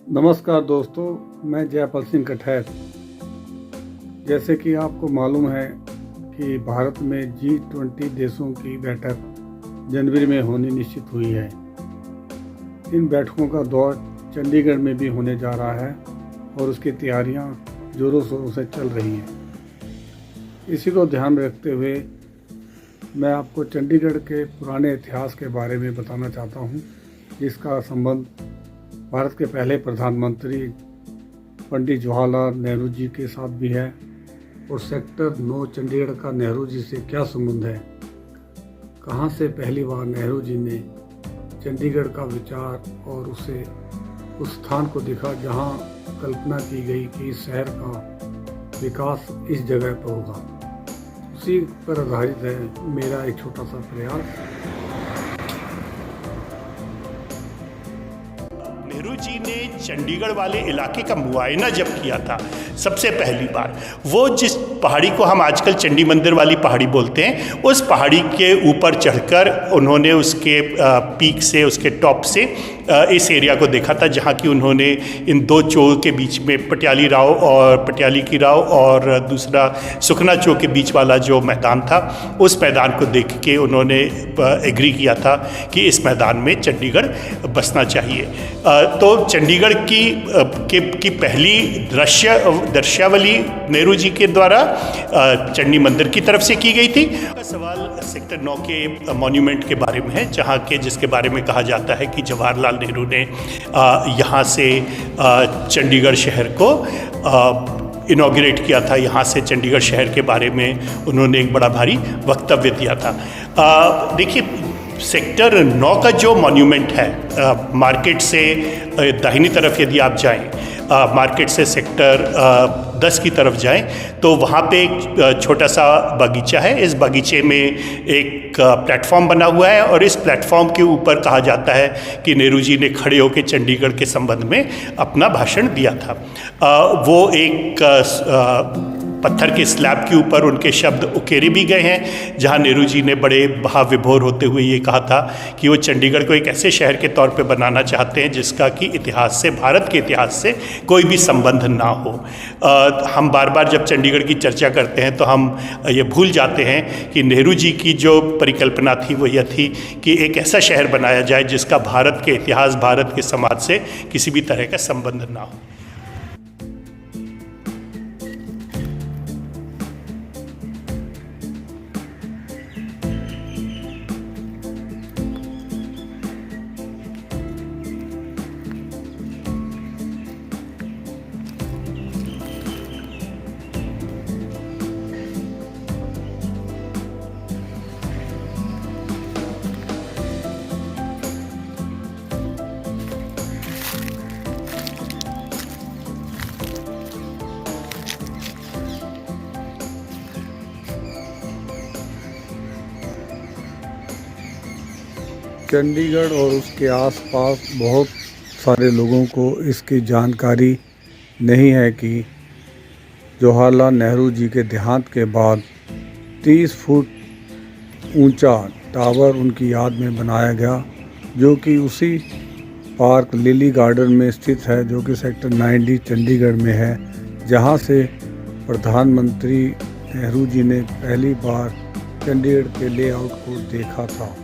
नमस्कार दोस्तों, मैं जयपाल सिंह कठैत। जैसे कि आपको मालूम है कि भारत में G20 देशों की बैठक जनवरी में होनी निश्चित हुई है। इन बैठकों का दौर चंडीगढ़ में भी होने जा रहा है और उसकी तैयारियां जोरों शोरों से चल रही हैं। इसी को ध्यान में रखते हुए मैं आपको चंडीगढ़ के पुराने इतिहास के बारे में बताना चाहता हूं, जिसका संबंध भारत के पहले प्रधानमंत्री पंडित जवाहरलाल नेहरू जी के साथ भी है और सेक्टर 9 चंडीगढ़ का नेहरू जी से क्या संबंध है। कहां से पहली बार नेहरू जी ने चंडीगढ़ का विचार और उसे उस स्थान को देखा जहां कल्पना की गई कि इस शहर का विकास इस जगह पर होगा। उसी पर आधारित है मेरा एक छोटा सा प्रयास। नेहरू जी ने चंडीगढ़ वाले इलाके का मुआयना जब किया था सबसे पहली बार, वो जिस पहाड़ी को हम आजकल चंडी मंदिर वाली पहाड़ी बोलते हैं, उस पहाड़ी के ऊपर चढ़कर उन्होंने उसके पीक से, उसके टॉप से इस एरिया को देखा था, जहाँ की उन्होंने इन दो चौक के बीच में पटियाली की राव और दूसरा सुखना चौक के बीच वाला जो मैदान था, उस मैदान को देख के उन्होंने एग्री किया था कि इस मैदान में चंडीगढ़ बसना चाहिए। तो चंडीगढ़ की पहली दृश्यावली नेहरू जी के द्वारा चंडी मंदिर की तरफ से की गई थी। सवाल सेक्टर 9 के मॉन्यूमेंट के बारे में है, जिसके बारे में कहा जाता है कि जवाहरलाल नेहरू ने यहाँ से चंडीगढ़ शहर को इनॉग्रेट किया था। यहाँ से चंडीगढ़ शहर के बारे में उन्होंने एक बड़ा भारी वक्तव्य दिया था। देखिए, सेक्टर 9 का जो मॉन्यूमेंट है, मार्केट से दाहिनी तरफ यदि आप जाएं, मार्केट से सेक्टर 10 की तरफ जाएं, तो वहाँ पे एक छोटा सा बगीचा है। इस बगीचे में एक प्लेटफॉर्म बना हुआ है और इस प्लेटफॉर्म के ऊपर कहा जाता है कि नेहरू जी ने खड़े होकर चंडीगढ़ के संबंध में अपना भाषण दिया था। वो एक पत्थर के स्लैब के ऊपर उनके शब्द उकेरे भी गए हैं, जहां नेहरू जी ने बड़े भाव विभोर होते हुए ये कहा था कि वो चंडीगढ़ को एक ऐसे शहर के तौर पे बनाना चाहते हैं जिसका कि इतिहास से, भारत के इतिहास से कोई भी संबंध ना हो। हम बार बार जब चंडीगढ़ की चर्चा करते हैं तो हम ये भूल जाते हैं कि नेहरू जी की जो परिकल्पना थी वो यह थी कि एक ऐसा शहर बनाया जाए जिसका भारत के इतिहास, भारत के समाज से किसी भी तरह का संबंध ना हो। चंडीगढ़ और उसके आसपास बहुत सारे लोगों को इसकी जानकारी नहीं है कि जवाहरलाल नेहरू जी के देहांत के बाद 30 फुट ऊंचा टावर उनकी याद में बनाया गया, जो कि उसी पार्क लिली गार्डन में स्थित है, जो कि सेक्टर 9D चंडीगढ़ में है, जहां से प्रधानमंत्री नेहरू जी ने पहली बार चंडीगढ़ के लेआउट को देखा था।